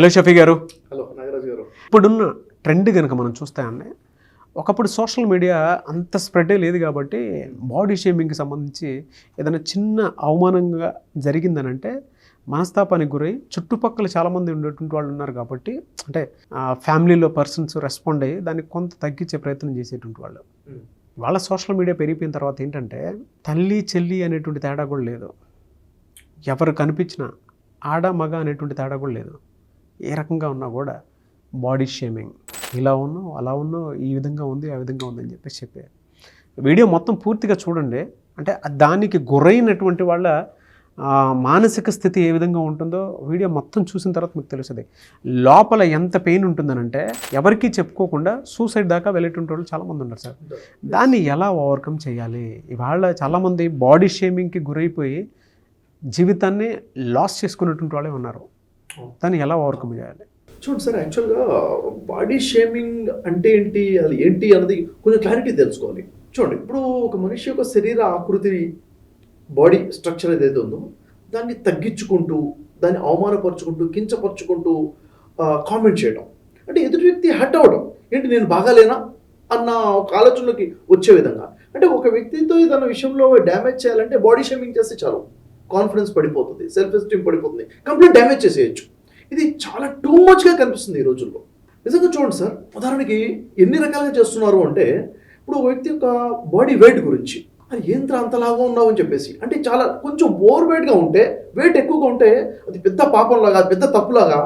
Hello Shafi గారు. Hello Nagaraju గారు. ఇప్పుడున్న ట్రెండ్ కనుక మనం చూస్తే అండి, ఒకప్పుడు సోషల్ మీడియా అంత స్ప్రెడే లేదు కాబట్టి బాడీ షేమింగ్కి సంబంధించి ఏదైనా చిన్న అవమానంగా జరిగిందనంటే మనస్తాపానికి గురై చుట్టుపక్కల చాలామంది ఉండేటువంటి వాళ్ళు ఉన్నారు కాబట్టి, అంటే ఫ్యామిలీలో పర్సన్స్ రెస్పాండ్ అయ్యి దాన్ని కొంత తగ్గించే ప్రయత్నం చేసేటువంటి వాళ్ళు. వాళ్ళ సోషల్ మీడియా పెరిగిపోయిన తర్వాత ఏంటంటే తల్లి చెల్లి అనేటువంటి తేడా కూడా లేదు, ఎవరు కనిపించినా ఆడ మగ అనేటువంటి తేడా కూడా లేదు. ఏ రకంగా ఉన్నా కూడా బాడీ షేమింగ్, ఇలా ఉన్నావు అలా ఉన్నావు, ఈ విధంగా ఉంది ఆ విధంగా ఉంది అని చెప్పే వీడియో మొత్తం పూర్తిగా చూడండి. అంటే దానికి గురైనటువంటి వాళ్ళ మానసిక స్థితి ఏ విధంగా ఉంటుందో వీడియో మొత్తం చూసిన తర్వాత మీకు తెలుస్తుంది. లోపల ఎంత పెయిన్ ఉంటుందనంటే ఎవరికీ చెప్పుకోకుండా సూసైడ్ దాకా వెళ్ళేటువంటి వాళ్ళు చాలామంది ఉన్నారు సార్. దాన్ని ఎలా ఓవర్కమ్ చేయాలి? ఇవాళ చాలామంది బాడీ షేమింగ్కి గురైపోయి జీవితాన్ని లాస్ చేసుకునేటువంటి వాళ్ళే ఉన్నారు. దాన్ని ఎలా ఓవర్కమ్ చేయాలి? చూడండి సార్, యాక్చువల్గా బాడీ షేమింగ్ అంటే ఏంటి, అది ఏంటి అన్నది కొంచెం క్లారిటీ తెలుసుకోవాలి. చూడండి, ఇప్పుడు ఒక మనిషి యొక్క శరీర ఆకృతి, బాడీ స్ట్రక్చర్ ఏదైతే ఉందో దాన్ని తగ్గించుకుంటూ, దాన్ని అవమానపరుచుకుంటూ, కించపరుచుకుంటూ కామెంట్ చేయడం అంటే ఎదుటి వ్యక్తి హర్ట్ అవ్వడం, ఏంటి నేను బాగాలేనా అన్న ఒక ఆలోచనలోకి వచ్చే విధంగా. అంటే ఒక వ్యక్తితో ఏదైనా విషయంలో డ్యామేజ్ చేయాలంటే బాడీ షేమింగ్ చేస్తే చాలు, కాన్ఫిడెన్స్ పడిపోతుంది, సెల్ఫ్ ఎస్టీమ్ పడిపోతుంది, కంప్లీట్ డ్యామేజ్ చేసేయచ్చు. ఇది చాలా టూ మచ్గా కనిపిస్తుంది ఈ రోజుల్లో. నిజంగా చూడండి సార్, ఉదాహరణకి ఎన్ని రకాలుగా చేస్తున్నారు అంటే, ఇప్పుడు ఒక వ్యక్తి యొక్క బాడీ వెయిట్ గురించి, అది ఏంట్రా అంతలాగా ఉన్నావు అని చెప్పేసి, అంటే చాలా కొంచెం ఓవర్ వెయిట్గా ఉంటే, వెయిట్ ఎక్కువగా ఉంటే అది పెద్ద పాపంలాగా, పెద్ద తప్పులాగా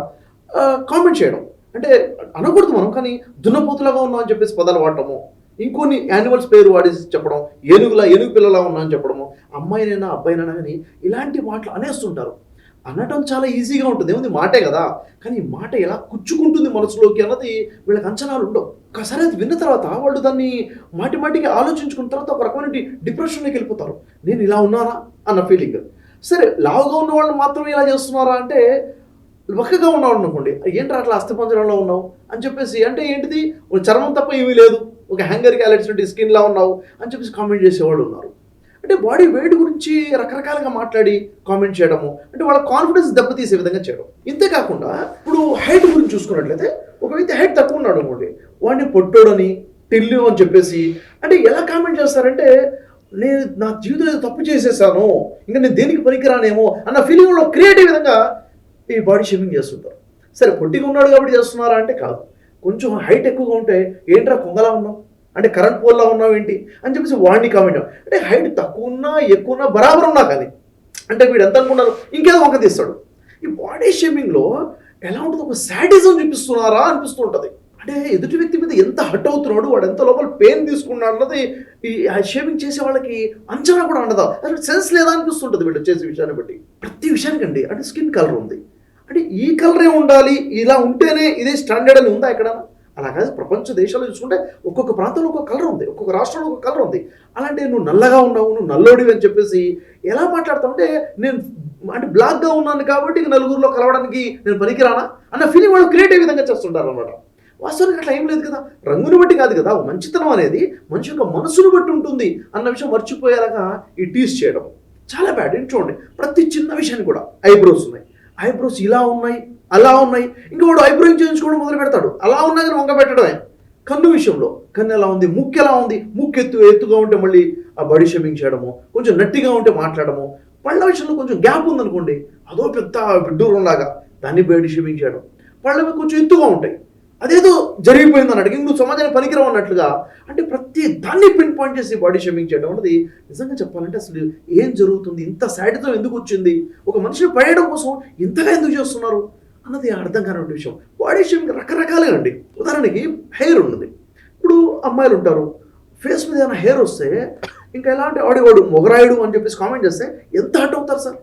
కామెంట్ చేయడం. అంటే అనకూడదు మనం, కానీ దున్నపోతులాగా ఉన్నావు అని చెప్పేసి పదాలు వాడటము, ఇంకొన్ని యానిమల్స్ పేరు వాడేసి చెప్పడం, ఏనుగు పిల్లలా ఉన్నా అని చెప్పడము, అమ్మాయినైనా అబ్బాయినైనా కానీ ఇలాంటి మాటలు అనేస్తుంటారు. అనటం చాలా ఈజీగా ఉంటుంది, ఏముంది మాటే కదా, కానీ ఈ మాట ఎలా కుచ్చుకుంటుంది మనసులోకి అన్నది వీళ్ళకి అంచనాలు ఉండవు. ఒకసారి అది విన్న తర్వాత వాళ్ళు దాన్ని మాటికి ఆలోచించుకున్న తర్వాత ఒక రకమైన డిప్రెషన్లోకి వెళ్ళిపోతారు. నేను ఇలా ఉన్నానా అన్న ఫీలింగ్. సరే, లావుగా ఉన్న వాళ్ళు మాత్రమే ఇలా చేస్తున్నారా అంటే, వక్కగా ఉన్నావు అనుకోండి, ఏంట్రా అట్లా అస్థిపంజరంలో ఉన్నావు అని చెప్పేసి, అంటే ఏంటిది చర్మం తప్ప ఏమీ లేదు, ఒక హ్యాంగర్కి అలర్చినట్టు స్కిన్లా ఉన్నావు అని చెప్పేసి కామెంట్ చేసేవాళ్ళు ఉన్నారు. అంటే బాడీ వెయిట్ గురించి రకరకాలుగా మాట్లాడి కామెంట్ చేయడము, అంటే వాళ్ళ కాన్ఫిడెన్స్ దెబ్బతీసే విధంగా చేయడం. ఇంతేకాకుండా ఇప్పుడు హైట్ గురించి చూసుకున్నట్లయితే, ఒక వ్యక్తి హైట్ తక్కువ ఉన్నాడు అనుకోండి, వాడిని పొట్టోడని, టిల్లు అని చెప్పేసి, అంటే ఎలా కామెంట్ చేస్తారంటే, నేను నా జీవితంలో తప్పు చేసేసాను, ఇంకా నేను దేనికి పనికిరానేమో అన్న ఫీలింగ్లో క్రియేట్ అయ్యే విధంగా ఈ బాడీ షేమింగ్ చేస్తుంటారు. సరే, పొట్టిగా ఉన్నాడు కాబట్టి చేస్తున్నారా అంటే కాదు, కొంచెం హైట్ ఎక్కువగా ఉంటే ఏంట్రా కొంగలా ఉన్నావు, అంటే కరెంట్ పోల్లా ఉన్నావు ఏంటి అని చెప్పేసి వాడిని కామెంట్. అంటే హైట్ తక్కువ ఉన్నా ఎక్కువ ఉన్నా బరాబర్ ఉన్నా కానీ, అంటే వీడు ఎంత అనుకున్నారు ఇంకేదో వంక తీస్తాడు. ఈ బాడీ షేమింగ్లో ఎలా ఉంటుంది, ఒక శాడిజం చూపిస్తున్నారా అనిపిస్తూ ఉంటుంది. అంటే ఎదుటి వ్యక్తి మీద ఎంత హర్ట్ అవుతున్నాడు, వాడు ఎంత లోపల పెయిన్ తీసుకున్నాడు అన్నది ఈ షేమింగ్ చేసే వాళ్ళకి అంచనా కూడా ఉండదు, అసలు సెన్స్ లేదా అనిపిస్తుంటుంది వీళ్ళు చేసే విషయాన్ని బట్టి. ప్రతి విషయానికండి, అంటే స్కిన్ కలర్ ఉంది, అంటే ఈ కలరే ఉండాలి, ఇలా ఉంటేనే ఇదే స్టాండర్డ్ అని ఉందా ఎక్కడ? అలా కాదు. ప్రపంచ దేశాల్లో చూసుకుంటే ఒక్కొక్క ప్రాంతంలో ఒక్కొక్క కలర్ ఉంది, ఒక్కొక్క రాష్ట్రంలో ఒక్కొక్క కలర్ ఉంది. అలాంటి నువ్వు నల్లగా ఉన్నావు, నువ్వు నల్లోడివి అని చెప్పేసి ఎలా మాట్లాడతావు అంటే, నేను అంటే బ్లాక్గా ఉన్నాను కాబట్టి నలుగురిలో కలవడానికి నేను పనికిరానా అన్న ఫీలింగ్ వాళ్ళు క్రియేట్ అయ్యే విధంగా చేస్తుంటారు అనమాట. వాస్తవానికి అట్లా ఏం లేదు కదా, రంగుని బట్టి కాదు కదా, మంచితనం అనేది మనిషి యొక్క మనసును బట్టి ఉంటుంది అన్న విషయం మర్చిపోయేలాగా ఈ టీస్ చేయడం చాలా బ్యాడ్. చూడండి, ప్రతి చిన్న విషయాన్ని కూడా, ఐబ్రోస్ ఉన్నాయి, ఐబ్రోస్ ఇలా ఉన్నాయి అలా ఉన్నాయి, ఇంకా వాడు ఐబ్రోయింగ్ చేయించుకోవడం మొదలు పెడతాడు, అలా ఉన్నా కానీ వంక పెట్టడమే. కన్ను విషయంలో కన్ను ఎలా ఉంది, ముక్కు ఎలా ఉంది, ముక్కు ఎత్తుగా ఉంటే మళ్ళీ ఆ బాడీ షేమింగ్ చేయడము, కొంచెం నట్టిగా ఉంటే మాట్లాడము, పళ్ళ విషయంలో కొంచెం గ్యాప్ ఉందనుకోండి, అదో పెద్ద విడ్డూరం లాగా దాన్ని బాడీ షేమింగ్ చేయడం. పళ్ళవి కొంచెం ఎత్తుగా ఉంటాయి, అదేదో జరిగిపోయింది అన్నట్టు, ఇంక నువ్వు సమాజానికి పనికిరావు అన్నట్లుగా, అంటే ప్రతి దాన్ని పిన్ పాయింట్ చేసి బాడీ షేమింగ్ చేయడం అన్నది నిజంగా చెప్పాలంటే అసలు ఏం జరుగుతుంది, ఇంత శాడిజం ఎందుకు వచ్చింది, ఒక మనిషిని పడేయడం కోసం ఇంతగా ఎందుకు చేస్తున్నారు అన్నది అర్థం కాని విషయం. బాడీ షేమింగ్ రకరకాలుగా అండి. ఉదాహరణకి హెయిర్ ఉన్నది, ఇప్పుడు అమ్మాయిలు ఉంటారు, ఫేస్ మీద ఏమైనా హెయిర్ వస్తే ఇంకా ఎలాంటి వాడు మొగరాయుడు అని చెప్పేసి కామెంట్ చేస్తే ఎంత హర్ట్ అవుతారు సార్.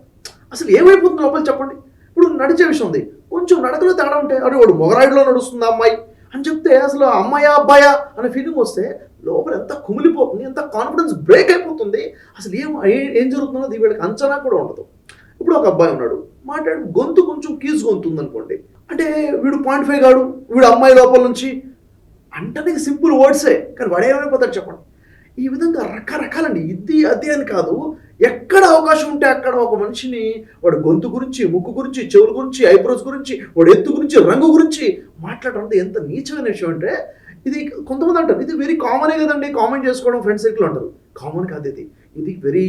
అసలు ఏమైపోతుంది లోపల చెప్పండి. ఇప్పుడు నడిచే విషయం ఉంది, కొంచెం నడకలో తేడా ఉంటే వాడు మొగరాయుడులో నడుస్తుంది అమ్మాయి అని చెప్తే, అసలు అమ్మాయా అబ్బాయా అనే ఫీలింగ్ వస్తే లోపల ఎంత కుమిలిపోతుంది, ఎంత కాన్ఫిడెన్స్ బ్రేక్ అయిపోతుంది, అసలు ఏం జరుగుతుందో వీళ్ళకి అంచనా కూడా ఉండదు. ఇప్పుడు ఒక అబ్బాయి ఉన్నాడు, మాట్లాడు గొంతు కొంచెం కీజు గొంతు ఉందనుకోండి, అంటే వీడు 0.5 గాడు, వీడు అమ్మాయి లోపల నుంచి అంటే సింపుల్ వర్డ్సే, కానీ వాడు ఏమైపోతాడు చెప్పండి. ఈ విధంగా రకరకాలండి, ఇది అది అని కాదు, ఎక్కడ ఎక్కడ అవకాశం ఉంటే అక్కడ ఒక మనిషిని వాడు గొంతు గురించి, ముక్కు గురించి, చెవుల గురించి, ఐబ్రోస్ గురించి, వాడు ఎత్తు గురించి, రంగు గురించి మాట్లాడడం ఎంత నీచమైన విషయం అంటే, ఇది కొంతమంది అంటారు ఇది వెరీ కామనే కదండి, కామెంట్ చేసుకోవడం ఫ్రెండ్ సర్కిల్ అంటారు. కామన్ కాదు ఇది వెరీ,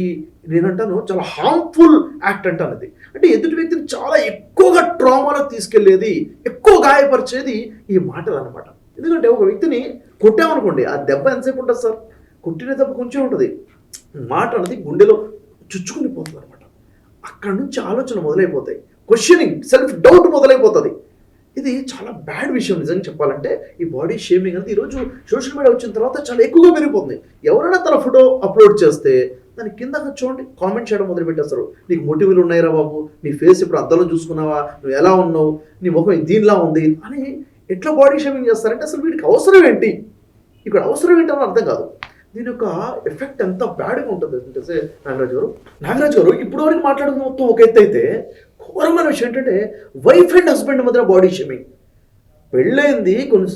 నేనంటాను చాలా హార్మ్ఫుల్ యాక్ట్ అంటాను అది. అంటే ఎదుటి వ్యక్తిని చాలా ఎక్కువగా ట్రామాలో తీసుకెళ్లేది, ఎక్కువ గాయపరిచేది ఈ మాటలు అనమాట. ఎందుకంటే ఒక వ్యక్తిని కొట్టామనుకోండి, ఆ దెబ్బ ఎంతసేపు ఉంటుంది సార్? కొట్టిన దెబ్బ కొంచెం ఉంటుంది, మాట అనేది గుండెలో చుచ్చుకుని పోతుంది అనమాట. అక్కడ నుంచి ఆలోచన మొదలైపోతాయి, క్వశ్చనింగ్, సెల్ఫ్ డౌట్ మొదలైపోతుంది. ఇది చాలా బ్యాడ్ విషయం నిజంగా చెప్పాలంటే. ఈ బాడీ షేమింగ్ అనేది ఈరోజు సోషల్ మీడియా వచ్చిన తర్వాత చాలా ఎక్కువగా పెరిగిపోతుంది. ఎవరైనా తన ఫోటో అప్లోడ్ చేస్తే దాని కింద చూడండి కామెంట్ చేయడం మొదలు పెట్టేస్తారు. నీకు మోటివ్లు ఉన్నాయిరా బాబు, నీ ఫేస్ ఇప్పుడు అద్దంలో చూసుకున్నావా, నువ్వు ఎలా ఉన్నావు, నీ ముఖం దీనిలా ఉంది అని ఎట్లా బాడీ షేమింగ్ చేస్తారంటే అసలు వీడికి అవసరం ఏంటి, ఇక్కడ అవసరం ఏంటని అర్థం కాదు. దీని యొక్క ఎఫెక్ట్ ఎంత బ్యాడ్గా ఉంటుంది అంటే నాగరాజు గారు ఇప్పుడు వరకు మాట్లాడుతున్న మొత్తం ఒక ఎత్తు అయితే, ఘోరమైన విషయం ఏంటంటే వైఫ్ అండ్ హస్బెండ్ మధ్య బాడీ షేమింగ్. పెళ్ళైంది కొన్ని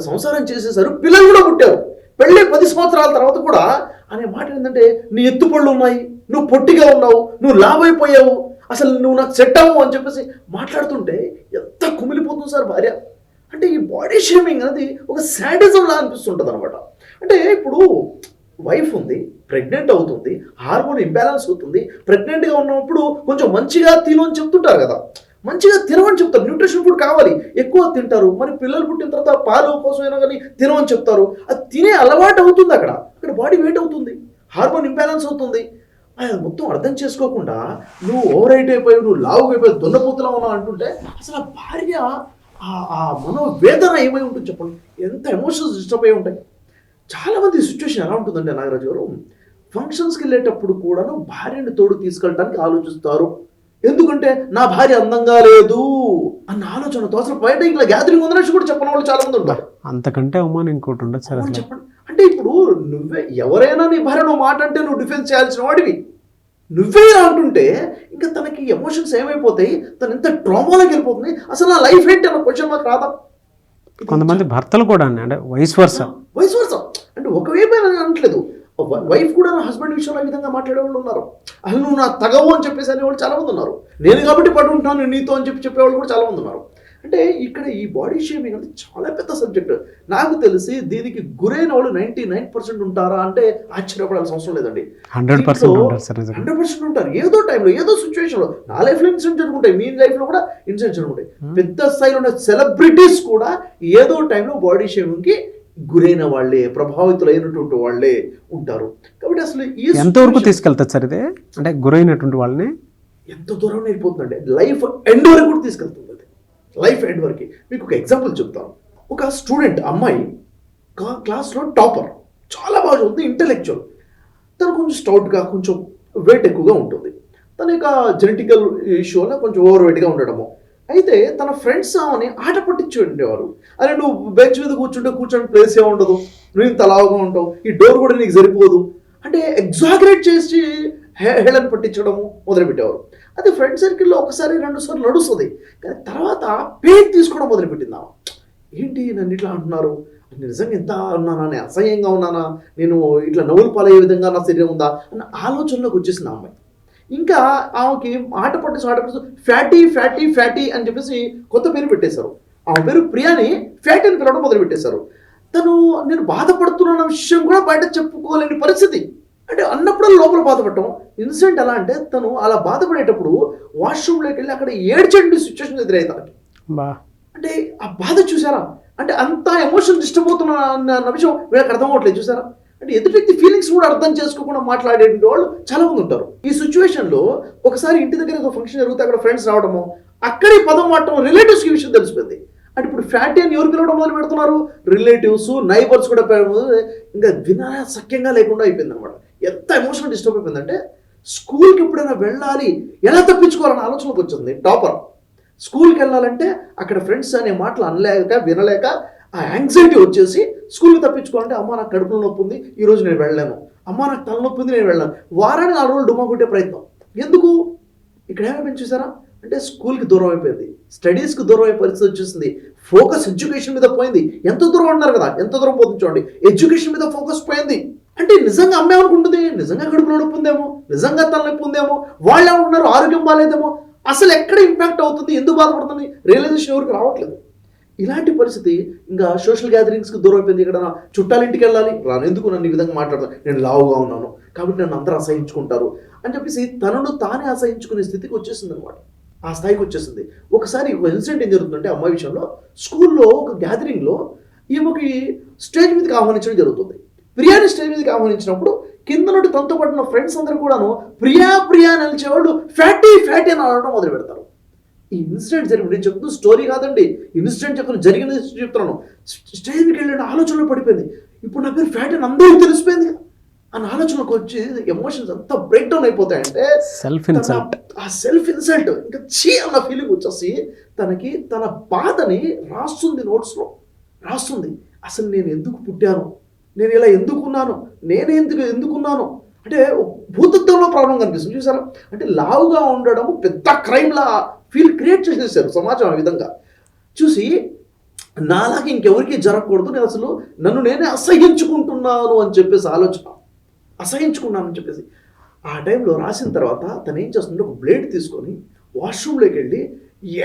సంసారం చేసేసారు, పిల్లలు కూడా పుట్టారు, పెళ్ళి 10 సంవత్సరాల తర్వాత కూడా అనే మాట ఏంటంటే, నీ ఎత్తుపళ్ళు ఉన్నాయి, నువ్వు పొట్టిగా ఉన్నావు, నువ్వు లాభైపోయావు, అసలు నువ్వు నాకు సెట్ అవ్వవు అని చెప్పేసి మాట్లాడుతుంటే ఎంత కుమిలిపోతుంది సార్ భార్య. అంటే ఈ బాడీ షేమింగ్ అనేది ఒక శాడిజం లా అనిపిస్తుంటుంది అనమాట. అంటే ఇప్పుడు వైఫ్ ఉంది, ప్రెగ్నెంట్ అవుతుంది, హార్మోన్ ఇంబ్యాలెన్స్ అవుతుంది, ప్రెగ్నెంట్గా ఉన్నప్పుడు కొంచెం మంచిగా తిను అని చెప్తుంటారు కదా, మంచిగా తినమని చెప్తారు, న్యూట్రిషన్ ఫుడ్ కావాలి, ఎక్కువ తింటారు. మరి పిల్లలు పుట్టిన తర్వాత పాలు కోసమైనా కానీ తినమని చెప్తారు. అది తినే అలవాటు అవుతుంది, అక్కడ బాడీ వెయిట్ అవుతుంది, హార్మోన్ ఇంబ్యాలెన్స్ అవుతుంది. అది మొత్తం అర్థం చేసుకోకుండా నువ్వు ఓవర్ హైట్ అయిపోయావు, నువ్వు లావు అయిపోయావు, దున్నపోతులా ఉన్నావు అంటుంటే అసలు ఆ భార్య ఆ మనోవేదన ఏమై ఉంటుంది చెప్పండి, ఎంత ఎమోషన్స్ డిస్టర్బ్ అయి ఉంటాయి. చాలామంది సిచ్యువేషన్ ఎలా ఉంటుందంటే నాగరాజు గారు, ఫంక్షన్స్కి వెళ్ళేటప్పుడు కూడాను భార్యని తోడు తీసుకెళ్ళడానికి ఆలోచిస్తారు. ఎందుకంటే నా భార్య అందంగా లేదు అన్న ఆలోచనతో అసలు బయట ఇలా గ్యాదరింగ్ ఉందనేసి కూడా చెప్పని వాళ్ళు చాలా మంది ఉంటారు. అంతకంటే అవమానం ఇంకోటి ఉండదు సార్ అసలు. చెప్పండి, అంటే ఇప్పుడు నువ్వే ఎవరైనా నీ భార్య నువ్వు మాట అంటే నువ్వు డిఫెన్స్ చేయాల్సిన వాడివి, నువ్వే అంటుంటే ఇంకా తనకి ఎమోషన్స్ ఏమైపోతాయి, తను ఎంత ట్రామాలోకి వెళ్ళిపోతుంది, అసలు నా లైఫ్ ఏంటి అన్న క్వశ్చన్ మాకు రాదా? కొంతమంది భర్తలు కూడా అంటే వైస్ వర్సా అంటే ఒకవైపు అనట్లేదు, వైఫ్ కూడా నా హస్బెండ్ విషయంలో ఈ విధంగా మాట్లాడే వాళ్ళు ఉన్నారు. అసలు నువ్వు నా తగవు అని చెప్పేసి అనేవాళ్ళు చాలా మంది ఉన్నారు. నేను కాబట్టి పడి ఉంటాను నీతో అని చెప్పేవాళ్ళు కూడా చాలా మంది ఉన్నారు. అంటే ఇక్కడ ఈ బాడీ షేమింగ్ అనేది చాలా పెద్ద సబ్జెక్ట్. నాకు తెలిసి దీనికి గురైన వాళ్ళు 99% ఉంటారా అంటే ఆశ్చర్యపడాల్సిన అవసరం లేదండి. 100% ఉంటారు. ఏదో టైంలో ఏదో సిచ్యువేషన్లో. నా లైఫ్లో ఇన్సిడెంట్ జరుగుంటాయి, మీ లైఫ్లో కూడా ఇన్సిడెంట్ జరుగుతాయి. పెద్ద స్థాయిలో ఉన్న సెలబ్రిటీస్ కూడా ఏదో టైంలో బాడీ షేమింగ్కి గురైన వాళ్ళే, ప్రభావితులైనటువంటి వాళ్ళే ఉంటారు. కాబట్టి అసలు ఎంతవరకు తీసుకెళ్తారు సార్ ఇదే, అంటే గురైనటువంటి వాళ్ళని ఎంత దూరం వెళ్ళిపోతుందండి, లైఫ్ ఎండ్ వరకు కూడా తీసుకెళ్తుంది. లైఫ్ ఎండ్ వరకు మీకు ఒక ఎగ్జాంపుల్ చెప్తాను. ఒక స్టూడెంట్ అమ్మాయి క్లాస్లో టాపర్, చాలా బాగా చదువుతుంది, ఇంటెలెక్చువల్. తను కొంచెం స్టౌట్గా, కొంచెం వెయిట్ ఎక్కువగా ఉంటుంది. తన యొక్క జెనెటికల్ ఇష్యూ వల్ల కొంచెం ఓవర్ వెయిట్గా ఉండడము. అయితే తన ఫ్రెండ్స్ ఆమెని ఆట పట్టించి ఉండేవారు. అరే నువ్వు బెంచ్ మీద కూర్చొని ప్లేస్ ఏ ఉండదు, నువ్వు ఇంత లావుగా ఉంటావు, ఈ డోర్ కూడా నీకు సరిపోదు అంటే ఎగ్జాగరేట్ చేసి హేళన పట్టించడము మొదలుపెట్టేవారు. అది ఫ్రెండ్ సర్కిల్లో ఒకసారి 2 సార్లు నడుస్తుంది, కానీ తర్వాత పేరు తీసుకోవడం మొదలుపెట్టిందా. ఏంటి నన్ను ఇట్లా అంటున్నారు, నేను నిజంగా ఎంత ఉన్నానా, నేను అసహ్యంగా ఉన్నానా, నేను ఇట్లా నవ్వులు పాలయ్యే విధంగా నా శరీరం ఉందా అన్న ఆలోచనలోకి వచ్చేసింది ఆ అమ్మాయి. ఇంకా ఆమెకి ఆట పట్టిస్తూ ఫ్యాటీ ఫ్యాటీ ఫ్యాటీ అని చెప్పేసి కొత్త పేరు పెట్టేశారు. ఆమె పేరు ప్రియాని ఫ్యాటీ అని పిలవడం మొదలు పెట్టేశారు. నేను బాధపడుతున్న విషయం కూడా బయట చెప్పుకోలేని పరిస్థితి. అంటే అన్నప్పుడు లోపల బాధపడటం. ఇన్సిడెంట్ ఎలా అంటే తను అలా బాధపడేటప్పుడు వాష్రూమ్లోకి వెళ్ళి అక్కడ ఏడ్చండి సిచ్యువేషన్ ఎదురయ్యి తనకి. అంటే ఆ బాధ చూసారా, అంటే అంత ఎమోషన్ డిస్టర్బ్ అవుతున్న అన్న విషయం వీళ్ళకి అర్థం అవ్వట్లేదు చూసారా. అంటే ఎదుటి వ్యక్తి ఫీలింగ్స్ కూడా అర్థం చేసుకోకుండా మాట్లాడే వాళ్ళు చాలా మంది ఉంటారు. ఈ సిచ్యువేషన్లో ఒకసారి ఇంటి దగ్గర ఏదో ఫంక్షన్ జరిగితే అక్కడ ఫ్రెండ్స్ రావడము, అక్కడే పదం వాడటం, రిలేటివ్స్కి ఈ విషయం తెలిసిపోయింది. అంటే ఇప్పుడు ఫ్యాటీ అని ఎవరు పిలవడం మొదలు పెడుతున్నారు, రిలేటివ్స్, నైబర్స్ కూడా ఇంకా వినాశక్యంగా లేకుండా అయిపోయింది అనమాట. ఎంత ఎమోషనల్ డిస్టర్బ్ అయిపోయిందంటే స్కూల్కి ఎప్పుడైనా వెళ్ళాలి, ఎలా తప్పించుకోవాలన్న ఆలోచనకు వచ్చింది టాపర్. స్కూల్కి వెళ్ళాలంటే అక్కడ ఫ్రెండ్స్ అనే మాటలు అనలేక వినలేక ఆ యాంగ్జైటీ వచ్చేసి స్కూల్కి తప్పించుకోవాలంటే అమ్మ నాకు కడుపులో నొప్పి ఉంది, ఈరోజు నేను వెళ్ళాను, అమ్మ నాకు తలనొప్పి ఉంది, నేను వెళ్ళాను. వారానికి 4 రోజులు డుమా కొట్టే ప్రయత్నం. ఎందుకు? ఇక్కడ ఏమైపోయింది చూసారా, అంటే స్కూల్కి దూరం అయిపోయింది, స్టడీస్కి దూరం అయ్యే పరిస్థితి వచ్చేసింది, ఫోకస్ ఎడ్యుకేషన్ మీద పోయింది. ఎంత దూరం ఉన్నారు కదా, ఎంత దూరం పోతుంది చూడండి, ఎడ్యుకేషన్ మీద ఫోకస్ పోయింది. అంటే నిజంగా అమ్మాయి అనుకుంటుంది, నిజంగా కడుపులో నొప్పి ఉందేమో, నిజంగా తలనొప్పి ఉందేమో, వాళ్ళు ఏమంటున్నారు ఆరోగ్యం బాగాలేదేమో, అసలు ఎక్కడ ఇంపాక్ట్ అవుతుంది, ఎందుకు బాధపడుతుంది, రియలైజేషన్ ఎవరికి రావట్లేదు. ఇలాంటి పరిస్థితి ఇంకా సోషల్ గ్యాదరింగ్స్కి దూరం అయిపోయింది. ఇక్కడ చుట్టాలింటికి వెళ్ళాలి, రాను, ఎందుకు నన్ను ఈ విధంగా మాట్లాడతాను, నేను లావుగా ఉన్నాను కాబట్టి నన్ను అందరూ అసహించుకుంటారు అని చెప్పేసి తనను తానే అసహించుకునే స్థితికి వచ్చేసింది అనమాట. ఆ స్థాయికి వచ్చేసింది. ఒకసారి ఒక ఇన్సిడెంట్ ఏం జరుగుతుందంటే అమ్మాయి విషయంలో, స్కూల్లో ఒక గ్యాదరింగ్లో ఈమెకి స్టేజ్ మీదకి ఆహ్వానించడం జరుగుతుంది. ప్రియాని స్టేజ్ మీదకి ఆహ్వానించినప్పుడు కింద నుండి తనతో పడిన ఫ్రెండ్స్ అందరూ కూడాను ప్రియా ప్రియా అని నిలిచేవాళ్ళు ఫ్యాటీ ఫ్యాటీ అని అనడం మొదలు పెడతారు. ఈ ఇన్సిడెంట్ జరిగింది, నేను చెప్తున్న స్టోరీ కాదండి, ఇన్సిడెంట్ చెప్తున్నాను, జరిగిన చెప్తున్నాను. స్టేజ్ మీదకి వెళ్ళిన ఆలోచనలో పడిపోయింది. ఇప్పుడు నా పేరు ఫ్యాటీ అని అందరికీ తెలిసిపోయింది అన్న ఆలోచనకు వచ్చి ఎమోషన్స్ అంతా బ్రేక్ డౌన్ అయిపోతాయంటే సెల్ఫ్ ఇన్సల్ట్, ఆ సెల్ఫ్ ఇన్సల్ట్ ఇంకా చీ అన్న ఫీలింగ్ వచ్చేసి తనకి తన బాధని రాస్తుంది, నోట్స్లో రాస్తుంది. అసలు నేను ఎందుకు పుట్టాను, నేను ఇలా ఎందుకున్నాను, నేనే ఎందుకున్నాను అంటే భూతత్వంలో ప్రాబ్లం కనిపిస్తుంది చూసారా. అంటే లావుగా ఉండడం పెద్ద క్రైమ్లా క్రియేట్ చేసేసారు సమాజం. ఆ విధంగా చూసి నాలాగా ఇంకెవరికి జరగకూడదు, నేను అసలు నన్ను నేనే అసహించుకుంటున్నాను అని చెప్పేసి ఆలోచన, అసహించుకున్నాను అని చెప్పేసి ఆ టైంలో రాసిన తర్వాత తను ఏం చేస్తుంటే ఒక బ్లేడ్ తీసుకొని వాష్రూమ్లోకి వెళ్ళి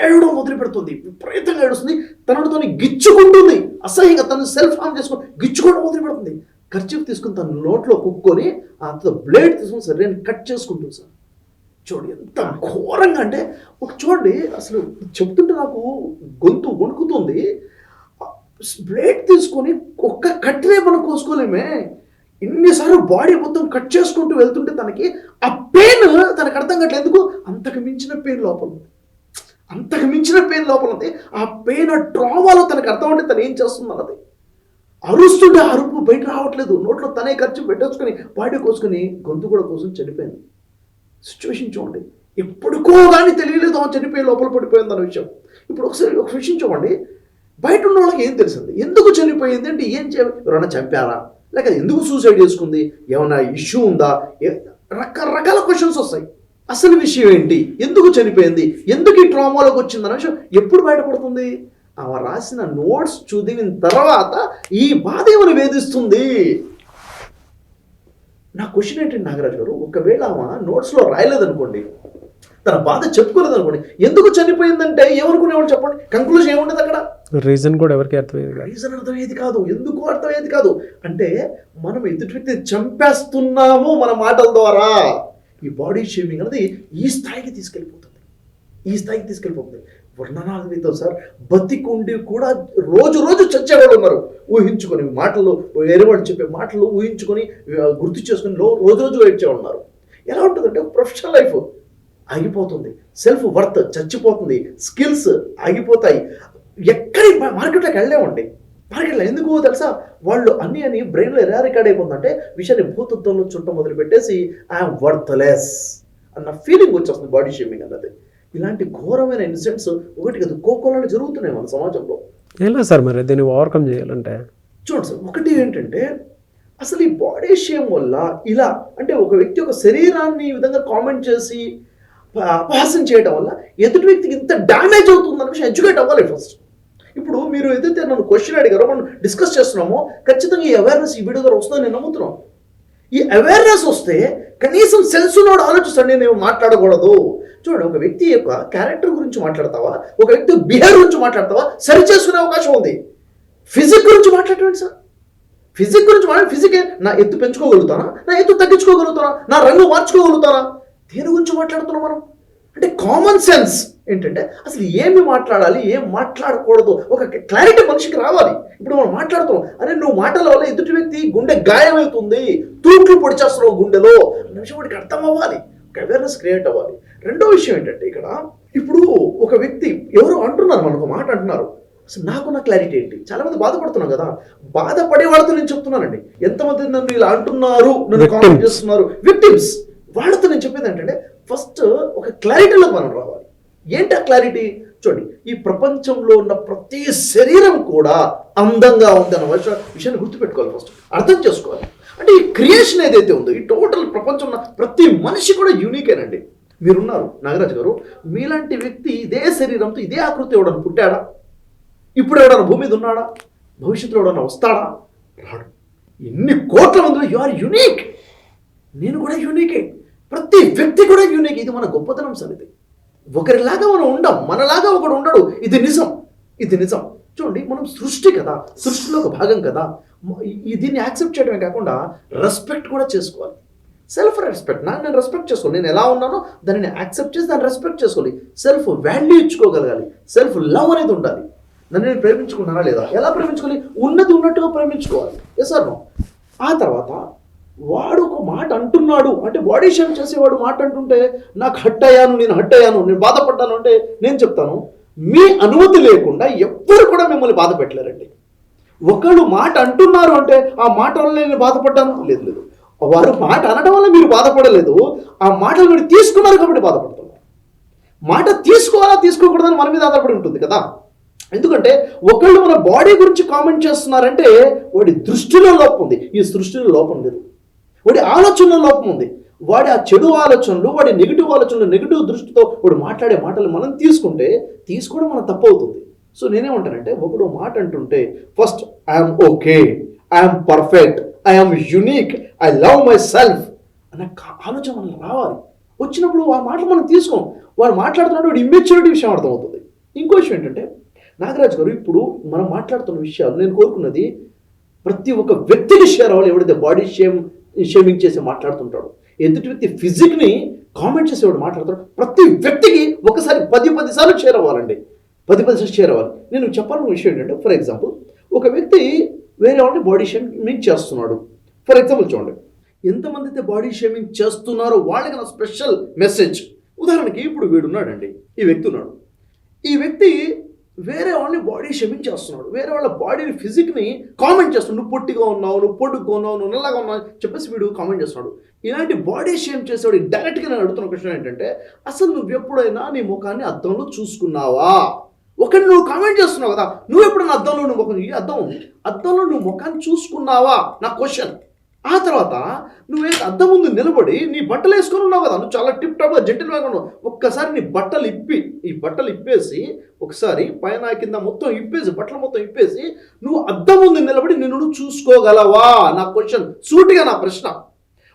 ఏడవడం మొదలు పెడుతుంది. విపరీతంగా ఏడుస్తుంది, తనతో గిచ్చుకుంటుంది, అసహ్యంగా తను సెల్ఫ్ హార్మ్ చేసుకొని గిచ్చుకోవడం మొదలు పెడుతుంది. కర్చీఫ్ తీసుకుని తన నోట్లో కుక్కొని అంత బ్లేడ్ తీసుకుని సరే కట్ చేసుకుంటుంది. సార్ చూడండి ఎంత ఘోరంగా అంటే, ఒక చూడండి అసలు చెప్తుంటే నాకు గొంతు వణుకుతుంది. బ్లేడ్ తీసుకొని ఒక్క కట్టినే మనం కోసుకోలేమే, ఇన్నిసార్లు బాడీ మొత్తం కట్ చేసుకుంటూ వెళ్తుంటే తనకి ఆ పెయిన్ తనకు అర్థం కావట్లేదు. ఎందుకు అంతకు మించిన పెయిన్ లోపల ఉంది, అంతకు మించిన పెయిన్ లోపల ఉంది. ఆ పెయిన్ ఆ ట్రామాలో తనకు అర్థం అంటే తను ఏం చేస్తుంది అన్నది. అరుస్తుంటే అరుపు బయట రావట్లేదు, నోట్లో తనే ఖర్చు పెట్టేసుకొని బాడీ కోసుకొని గొంతు కూడా కోసం చనిపోయింది. సిచ్యువేషన్ చూడండి, ఎప్పుడుకో కానీ తెలియలేదు ఆమె చనిపోయి లోపల పడిపోయింది అన్న విషయం. ఇప్పుడు ఒకసారి ఒక విషయం చూడండి, బయట ఉన్న వాళ్ళకి ఏం తెలిసింది, ఎందుకు చనిపోయింది అంటే ఏం చేయాలి, ఎవరైనా చంపారా, లేక ఎందుకు సూసైడ్ చేసుకుంది, ఏమైనా ఇష్యూ ఉందా, రకరకాల క్వశ్చన్స్ వస్తాయి. అసలు విషయం ఏంటి, ఎందుకు చనిపోయింది, ఎందుకు ఈ ట్రామాలోకి వచ్చింది అన్న విషయం ఎప్పుడు బయటపడుతుంది, ఆమె రాసిన నోట్స్ చదివిన తర్వాత ఈ బాధ ఏమైనా వేధిస్తుంది. నా క్వశ్చన్ ఏంటంటే నాగరాజు గారు, ఒకవేళ ఆమె నోట్స్లో రాయలేదనుకోండి, తన బాధ చెప్పుకోలేదు అనుకోండి, ఎందుకు చనిపోయిందంటే ఏమనుకునేవాళ్ళు చెప్పండి, కంక్లూజన్ ఏముండదు అక్కడ, రీజన్ కూడా ఎవరికి అర్థమయ్యేది కాదు, రీజన్ అర్థమయ్యేది కాదు, ఎందుకు అర్థమయ్యేది కాదు. అంటే మనం ఎదుటి వ్యక్తిని చంపేస్తున్నాము మన మాటల ద్వారా. ఈ బాడీ షేమింగ్ అనేది ఈ స్థాయికి తీసుకెళ్ళిపోతుంది, ఈ స్థాయికి తీసుకెళ్ళిపోతుంది. వర్ణనాలతో సార్ బతికుండి కూడా రోజు రోజు చచ్చేవాళ్ళు ఉన్నారు. ఊహించుకొని మాటలు, వేరే వాళ్ళు చెప్పే మాటలు ఊహించుకొని గుర్తు చేసుకుని రోజు రోజు ఏడ్చేవాళ్ళు ఉన్నారు. ఎలా ఉంటుందంటే ప్రొఫెషనల్ లైఫ్ ఆగిపోతుంది, సెల్ఫ్ వర్త్ చచ్చిపోతుంది, స్కిల్స్ ఆగిపోతాయి. ఎక్కడి మార్కెట్లోకి వెళ్ళలేమండి, మార్కెట్లో ఎందుకు తెలుసా, వాళ్ళు అన్ని బ్రెయిన్లో ఎలా రికార్డ్ అయిపోతుందంటే విషయాన్ని భూతత్వంలో చుట్టం మొదలు పెట్టేసి ఐఎమ్ వర్త్లెస్ అన్న ఫీలింగ్ వచ్చేస్తుంది బాడీ షేమింగ్ అన్నది. ఇలాంటి ఘోరమైన ఇన్సిడెంట్స్ ఒకటి కదా కోకోలలో జరుగుతున్నాయి మన సమాజంలో. ఎలా సార్ మరి దీన్ని ఓవర్కమ్ చేయాలంటే? చూడండి సార్, ఒకటి ఏంటంటే అసలు ఈ బాడీ షేమ్ వల్ల ఇలా అంటే ఒక వ్యక్తి యొక్క శరీరాన్ని ఈ విధంగా కామెంట్ చేసి అపహాస్యం చేయడం వల్ల ఎదుటి వ్యక్తికి ఇంత డ్యామేజ్ అవుతుందన్న విషయం ఎడ్యుకేట్ అవ్వాలి ఫస్ట్. ఇప్పుడు మీరు ఏదైతే నన్ను క్వశ్చన్ అడిగారో మనం డిస్కస్ చేస్తున్నామో ఖచ్చితంగా ఈ అవేర్నెస్ ఈ వీడియో ద్వారా వస్తుందని నేను నమ్ముతున్నాను. ఈ అవేర్నెస్ వస్తే కనీసం సెన్స్ ఉన్నోడు ఆలోచిస్తాడు, నేను మాట్లాడకూడదు. చూడండి, ఒక వ్యక్తి యొక్క క్యారెక్టర్ గురించి మాట్లాడతావా, ఒక వ్యక్తి బిహేవియర్ గురించి మాట్లాడతావా, సరి చేసుకునే అవకాశం ఉంది. ఫిజిక్ గురించి మాట్లాడండి సార్, ఫిజిక్ గురించి మాట్లాడి ఫిజిక్ నా ఎత్తు పెంచుకోగలుగుతానా, నా ఎత్తు తగ్గించుకోగలుగుతానా, నా రంగు మార్చుకోగలుగుతానా, దేని గురించి మాట్లాడుతున్నాం మనం అంటే కామన్ సెన్స్ ఏంటంటే అసలు ఏమి మాట్లాడాలి ఏం మాట్లాడకూడదు ఒక క్లారిటీ మనిషికి రావాలి. ఇప్పుడు మనం మాట్లాడుతాం, అరే నువ్వు మాటల వల్ల ఎదుటి వ్యక్తి గుండె గాయమవుతుంది, తూట్లు పొడిచేస్తున్నావు గుండెలో అన్న విషయం వాడికి అర్థం అవ్వాలి, ఒక అవేర్నెస్ క్రియేట్ అవ్వాలి. రెండో విషయం ఏంటంటే ఇక్కడ ఇప్పుడు ఒక వ్యక్తి ఎవరు అంటున్నారు, మనకు మాట అంటున్నారు, అసలు నాకున్న క్లారిటీ ఏంటి, చాలా మంది బాధపడుతున్నాం కదా, బాధపడే వాళ్ళతో నేను చెప్తున్నానండి. ఎంతమంది నన్ను ఇలా అంటున్నారు, నన్ను కామెంట్ చేస్తున్నారు, విక్టిమ్స్, వాళ్ళతో నేను చెప్పేది ఏంటంటే ఫస్ట్ ఒక క్లారిటీలో మనం రావాలి. ఏంటి ఆ క్లారిటీ? చూడండి, ఈ ప్రపంచంలో ఉన్న ప్రతి శరీరం కూడా అందంగా ఉంది అన్న విషయాన్ని గుర్తుపెట్టుకోవాలి, ఫస్ట్ అర్థం చేసుకోవాలి. అంటే ఈ క్రియేషన్ ఏదైతే ఉందో ఈ టోటల్ ప్రపంచంలో ఉన్న ప్రతి మనిషి కూడా యూనికేనండి. మీరున్నారు నాగరాజు గారు, మీలాంటి వ్యక్తి ఇదే శరీరంతో ఇదే ఆకృతి ఎవడన్నా పుట్టాడా, ఇప్పుడు ఎవడన్నా భూమి మీద ఉన్నాడా, భవిష్యత్తులో ఎవడన్నా వస్తాడా, రాడు. ఇన్ని కోట్ల మందిలో యు ఆర్ యూనిక్. నేను కూడా యూనికే, ప్రతి వ్యక్తి కూడా యూనిక్. ఇది మన గొప్పతనం సార్. ఇది ఒకరిలాగా మనం ఉండం, మనలాగా ఒకడు ఉండడు. ఇది నిజం, ఇది నిజం. చూడండి, మనం సృష్టి కదా, సృష్టిలో ఒక భాగం కదా. దీన్ని యాక్సెప్ట్ చేయడమే కాకుండా రెస్పెక్ట్ కూడా చేసుకోవాలి. సెల్ఫ్ రెస్పెక్ట్, నేను రెస్పెక్ట్ చేసుకోవాలి. నేను ఎలా ఉన్నానో దాన్ని యాక్సెప్ట్ చేసి దాన్ని రెస్పెక్ట్ చేసుకోవాలి. సెల్ఫ్ వాల్యూ ఇచ్చుకోగలగాలి. సెల్ఫ్ లవ్ అనేది ఉండాలి. నన్ను నేను ప్రేమించుకున్నానా లేదా? ఎలా ప్రేమించుకోవాలి? ఉన్నది ఉన్నట్టుగా ప్రేమించుకోవాలి. Yes are no? ఆ తర్వాత వాడు ఒక మాట అంటున్నాడు అంటే, బాడీ షేమ్ చేసేవాడు మాట అంటుంటే నాకు హట్ అయ్యాను, నేను బాధపడ్డాను అంటే నేను చెప్తాను, మీ అనుమతి లేకుండా ఎవ్వరు కూడా మిమ్మల్ని బాధ పెట్టలేరండి. ఒకళ్ళు మాట అంటున్నారు అంటే ఆ మాట వల్ల నేను బాధపడ్డాను లేదు. వారు మాట అనడం వల్ల మీరు బాధపడలేదు, ఆ మాటలు మీరు తీసుకున్నారు కాబట్టి బాధపడుతున్నారు. మాట తీసుకోవాలా తీసుకోకూడదని మన మీద ఆధారపడి ఉంటుంది కదా. ఎందుకంటే ఒకళ్ళు మన బాడీ గురించి కామెంట్ చేస్తున్నారంటే వాడి దృష్టిలో లోపం ఉంది, ఈ సృష్టిలో లోపం లేదు. వాడి ఆలోచనలో లోపం ఉంది. వాడి ఆ చెడు ఆలోచనలు, వాడి నెగిటివ్ ఆలోచనలు, నెగిటివ్ దృష్టితో వాడు మాట్లాడే మాటలు మనం తీసుకోవడం మన తప్పు అవుతుంది. సో నేనేమంటానంటే, ఒకడు మాట అంటుంటే first I'm okay, I'm perfect, I'm unique, I love my self అనే ఆలోచన మనకు రావాలి. వచ్చినప్పుడు ఆ మాటలు మనం తీసుకోం. వాడు మాట్లాడుతున్నాడు, వాడు ఇమ్మెచ్యూరిటీ విషయం అర్థమవుతుంది. ఇంకో విషయం ఏంటంటే, నాగరాజు గారు, ఇప్పుడు మనం మాట్లాడుతున్న విషయాలు నేను కోరుకున్నది ప్రతి ఒక్క వ్యక్తికి షేర్ అవ్వాలి. ఎవడైతే బాడీ షేమింగ్ చేసి మాట్లాడుతుంటాడు, ఎదుటి వ్యక్తి ఫిజిక్ని కామెంట్ చేసేవాడు మాట్లాడతాడు, ప్రతి వ్యక్తికి ఒకసారి 10 సార్లు షేర్ అవ్వాలండి. 10 సార్లు షేర్ అవ్వాలి. నేను చెప్పాలన్న విషయం ఏంటంటే, ఫర్ ఎగ్జాంపుల్ ఒక వ్యక్తి వేరే వాళ్ళని బాడీ షేమింగ్ చేస్తున్నాడు. ఫర్ ఎగ్జాంపుల్ చూడండి, ఎంతమంది అయితే బాడీ షేమింగ్ చేస్తున్నారో వాళ్ళకి నా స్పెషల్ మెసేజ్. ఉదాహరణకి ఇప్పుడు వీడున్నాడండి, ఈ వ్యక్తి వేరే వాళ్ళని బాడీ షేమింగ్ చేస్తున్నాడు. వేరే వాళ్ళ బాడీని ఫిజిక్ని కామెంట్ చేస్తున్నాడు. నువ్వు పొట్టిగా ఉన్నావు, నువ్వు పొడుగ్గా ఉన్నావు, నువ్వు నల్లగా ఉన్నావు చెప్పేసి వీడు కామెంట్ చేస్తున్నాడు. ఇలాంటి బాడీ షేమ్ చేసేవాడు డైరెక్ట్గా నేను అడుగుతున్న క్వశ్చన్ ఏంటంటే, అసలు నువ్వు ఎప్పుడైనా నీ ముఖాన్ని అద్దంలో చూసుకున్నావా? ఒకటి నువ్వు కామెంట్ చేస్తున్నావు కదా, నువ్వు ఎప్పుడైనా అద్దంలో నువ్వు ముఖం, ఈ అద్దం ఉంది, అద్దంలో నువ్వు ముఖాన్ని చూసుకున్నావా నా క్వశ్చన్. ఆ తర్వాత నువ్వేం అద్దం ముందు నిలబడి నీ బట్టలు వేసుకొని ఉన్నావు కదా, నువ్వు చాలా టిప్ టాప్గా జెంటిల్గా ఉన్నావు. ఒక్కసారి నీ బట్టలు ఇప్పేసి ఒకసారి పైన కింద మొత్తం ఇప్పేసి, బట్టలు మొత్తం ఇప్పేసి నువ్వు అద్దం ముందు నిలబడి నిన్ను చూసుకోగలవా నా క్వశ్చన్. సూటిగా నా ప్రశ్న.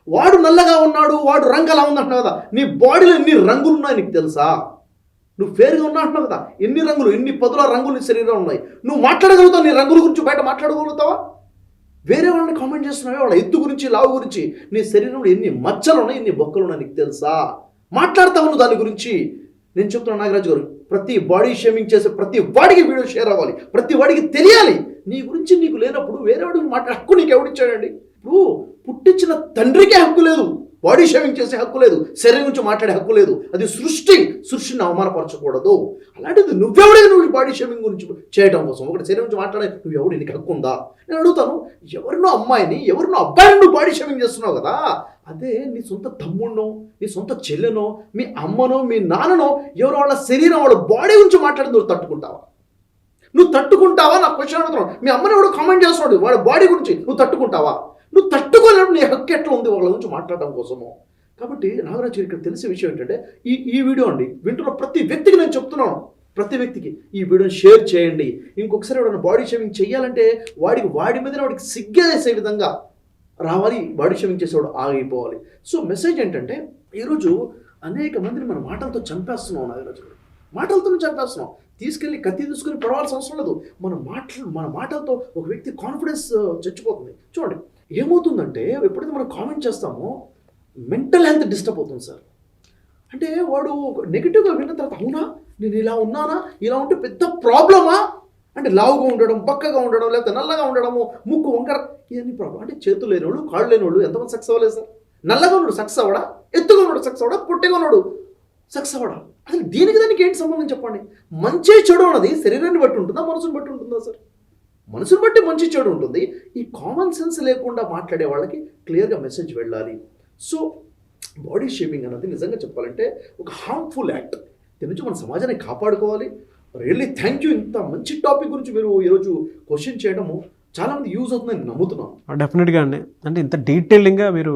వాడు నల్లగా ఉన్నాడు, వాడు రంగు అలా ఉంది అంటున్నావు కదా, నీ బాడీలో ఎన్ని రంగులు ఉన్నాయి నీకు తెలుసా? నువ్వు ఫేర్గా ఉన్నా అంటున్నావు కదా, ఎన్ని రంగులు, ఎన్ని పదుల రంగులు నీ శరీరంలో ఉన్నాయి. నువ్వు మాట్లాడగలుగుతావు, నీ రంగుల గురించి బయట మాట్లాడగలుగుతావా? వేరే వాళ్ళని కామెంట్ చేస్తున్నావే వాళ్ళ ఎత్తు గురించి, లావు గురించి. నీ శరీరంలో ఎన్ని మచ్చలు ఉన్నాయి, ఎన్ని బొక్కలు ఉన్నాయి నీకు తెలుసా? మాట్లాడతావు నువ్వు దాని గురించి. నేను చెప్తున్నాను నాగరాజు గారు, ప్రతి బాడీ షేమింగ్ చేసే ప్రతి వాడికి వీడియో షేర్ అవ్వాలి, ప్రతి వాడికి తెలియాలి. నీ గురించి నీకు లేనప్పుడు వేరే వాడికి మాట్లాడే హక్కు నీకు ఎవడిచ్చాడండి? ఇప్పుడు పుట్టించిన తండ్రికే హక్కు లేదు, బాడీ షేమింగ్ చేసే హక్కు లేదు, శరీరం గురించి మాట్లాడే హక్కు లేదు. అది సృష్టిని అవమానపరచకూడదు. అలాంటిది నువ్వెవడే నువ్వు బాడీ షేమింగ్ గురించి చేయడం కోసం ఒకటి శరీరం గురించి మాట్లాడే నువ్వెవడు, నీకు హక్కు ఉందా? నేను అడుగుతాను, ఎవరినో అమ్మాయిని, ఎవరినో అబ్బాయిని నువ్వు బాడీ షేమింగ్ చేస్తున్నావు కదా, అదే నీ సొంత తమ్ముడినో, నీ సొంత చెల్లెనో, మీ అమ్మనో, మీ నాన్ననో ఎవరో వాళ్ళ శరీరం, వాళ్ళ బాడీ గురించి మాట్లాడి నువ్వు తట్టుకుంటావా? నా క్వశ్చన్ అడుగుతున్నావు. మీ అమ్మని ఎవడో కామెంట్ చేస్తున్నాడు వాళ్ళ బాడీ గురించి, నువ్వు తట్టుకుంటావా? నువ్వు తట్టుకోలేనప్పుడు నీ హక్కు ఎట్లా ఉంది వాళ్ళ గురించి మాట్లాడడం కోసము? కాబట్టి నాగరాజు ఇక్కడ తెలిసే విషయం ఏంటంటే, ఈ వీడియో అండి వింటున్న ప్రతి వ్యక్తికి నేను చెప్తున్నాను, ప్రతి వ్యక్తికి ఈ వీడియోని షేర్ చేయండి. ఇంకొకసారి ఎవరైనా బాడీ షేమింగ్ చేయాలంటే వాడి మీద వాడికి సిగ్గేసే విధంగా రావాలి, బాడీ షేమింగ్ చేసేవాడు ఆగిపోవాలి. సో మెసేజ్ ఏంటంటే, ఈరోజు అనేక మందిని మన మాటలతో చంపేస్తున్నాం. నాగరాజు మాటలతో చంపేస్తున్నాం. తీసుకెళ్ళి కత్తి తీసుకుని పొడవాల్సిన అవసరం లేదు. మన మాటలతో ఒక వ్యక్తి కాన్ఫిడెన్స్ చచ్చిపోతుంది. చూడండి ఏమవుతుందంటే, ఎప్పుడైతే మనం కామెంట్ చేస్తామో మెంటల్ హెల్త్ డిస్టర్బ్ అవుతుంది సార్. అంటే వాడు నెగిటివ్గా విన్న తర్వాత, అవునా నేను ఇలా ఉన్నానా, ఇలా ఉంటే పెద్ద ప్రాబ్లమా అంటే, లావుగా ఉండడం, బక్కగా ఉండడం, లేకపోతే నల్లగా ఉండడము, ముక్కు వంకర, ఇవన్నీ ప్రాబ్లం. అంటే చేతులు లేనివాళ్ళు, కాళ్ళు లేనివాళ్ళు ఎంతమంది సక్సెస్ అవ్వలేదు సార్? నల్లగా ఉన్నాడు సక్సెస్ అవ్వడా, ఎత్తుగా ఉన్నాడు సక్సెస్ అవ్వడా, పొట్టిగా ఉన్నాడు సక్సెస్ అవ్వడా? అసలు దానికి ఏంటి సంబంధం చెప్పండి? మంచి చెడు అన్నది శరీరాన్ని బట్టి ఉంటుందా, మనసుని బట్టి ఉంటుందా సార్? మనసుని బట్టి మంచి చెడు ఉంటుంది. ఈ కామన్ సెన్స్ లేకుండా మాట్లాడే వాళ్ళకి క్లియర్గా మెసేజ్ వెళ్ళాలి. సో బాడీ షేమింగ్ అన్నది నిజంగా చెప్పాలంటే ఒక హార్మ్ఫుల్ యాక్ట్. దీని నుంచి మన సమాజాన్ని కాపాడుకోవాలి. Really thank you. ఇంత మంచి టాపిక్ గురించి మీరు ఈరోజు క్వశ్చన్ చేయడము చాలామంది యూజ్ అవుతుందని నేను నమ్ముతున్నాను. డెఫినెట్గా అండి. అంటే ఇంత డీటెయిలింగ్గా మీరు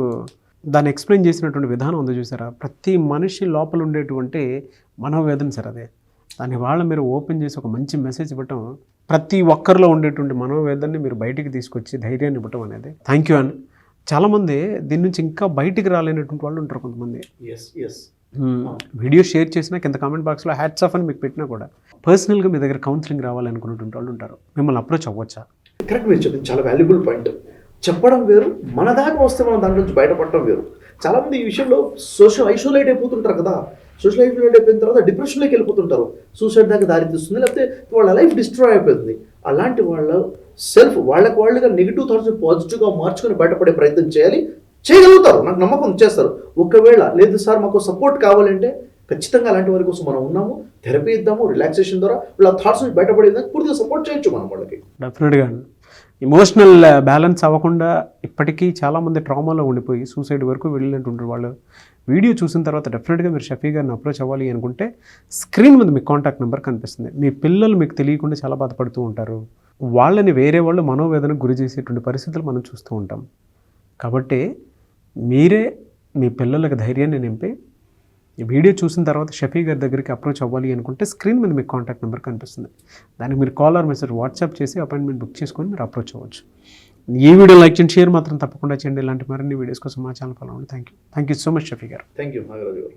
దాన్ని ఎక్స్ప్లెయిన్ చేసినటువంటి విధానం ఉంది చూసారా, ప్రతి మనిషి లోపల ఉండేటువంటి మనోవేదన సార్ అదే. దాని వాళ్ళ మీరు ఓపెన్ చేసి ఒక మంచి మెసేజ్ ఇవ్వటం ప్రతి ఒక్కరిలో ఉండేటువంటి మనోవేదనని మీరు బయటికి తీసుకొచ్చి ధైర్యాన్ని ఇవ్వటం అనేది థ్యాంక్ యూ అండి. చాలామంది దీని నుంచి ఇంకా బయటికి రాలేనటువంటి వాళ్ళు ఉంటారు కొంతమంది. ఎస్ వీడియో షేర్ చేసినా కింద కామెంట్ బాక్స్లో హ్యాట్స్ ఆఫ్ అని మీకు పెట్టినా కూడా పర్సనల్గా మీ దగ్గర కౌన్సిలింగ్ రావాలనుకున్నటువంటి వాళ్ళు ఉంటారు. మిమ్మల్ని అప్రోచ్ అవ్వచ్చా? కరెక్ట్, మీరు చెప్పింది చాలా వాల్యుబుల్ పాయింట్. చెప్పడం వేరు, మన దాకా వస్తే మనం దాని నుంచి బయటపడటం వేరు. చాలామంది ఈ విషయంలో సోషల్ ఐసోలేట్ అయిపోతుంటారు కదా. సోషల్ ఐసోలేట్ అయిపోయిన తర్వాత డిప్రెషన్లోకి వెళ్ళిపోతుంటారు, సూసైడ్ దాకా దారితీస్తుంది, లేకపోతే వాళ్ళ లైఫ్ డిస్ట్రాయ్ అయిపోతుంది. అలాంటి వాళ్ళ సెల్ఫ్ వాళ్ళుగా నెగిటివ్ థాట్స్ని పాజిటివ్గా మార్చుకొని బయటపడే ప్రయత్నం చేయగలుగుతారు. నాకు నమ్మకం చేస్తారు. ఒకవేళ లేదు సార్ మాకు సపోర్ట్ కావాలంటే ఖచ్చితంగా అలాంటి వారి కోసం మనం ఉన్నాము. థెరపీ ఇద్దాము, రిలాక్సేషన్ ద్వారా వాళ్ళ థాట్స్ నుంచి బయటపడేదానికి పూర్తిగా సపోర్ట్ చేయొచ్చు మనం వాళ్ళకి. డెఫినెట్గా ఎమోషనల్ బ్యాలెన్స్ అవ్వకుండా ఇప్పటికీ చాలామంది ట్రామాలో ఉండిపోయి సూసైడ్ వరకు వెళ్ళినటువంటి వాళ్ళు వీడియో చూసిన తర్వాత డెఫినెట్గా మీరు షఫీ గారిని అప్రోచ్ అవ్వాలి అనుకుంటే స్క్రీన్ మీద మీకు కాంటాక్ట్ నెంబర్ కనిపిస్తుంది. మీ పిల్లలు మీకు తెలియకుండా చాలా బాధపడుతూ ఉంటారు. వాళ్ళని వేరే వాళ్ళు మనోవేదనకు గురి చేసేటువంటి పరిస్థితులు మనం చూస్తూ ఉంటాం. కాబట్టి మీరే మీ పిల్లలకు ధైర్యాన్ని నింపి ఈ వీడియో చూసిన తర్వాత షఫీ గారి దగ్గరికి అప్రోచ్ అవ్వాలి అనుకుంటే స్క్రీన్ మీద మీకు కాంటాక్ట్ నెంబర్ కనిపిస్తుంది. దానికి మీరు కాల్ ఆర్ మెసేజ్ వాట్సాప్ చేసి అపాయింట్మెంట్ బుక్ చేసుకొని మీరు అప్రోచ్ అవ్వచ్చు. ఈ వీడియో లైక్ చేయండి, షేర్ మాత్రం తప్పకుండా చేయండి. ఇలాంటి మరిన్ని వీడియోస్ కోసం మా ఛానల్ ఫాలో అవ్వండి. Thank you so much Shafi garu. Thank you Nagaraju గారు.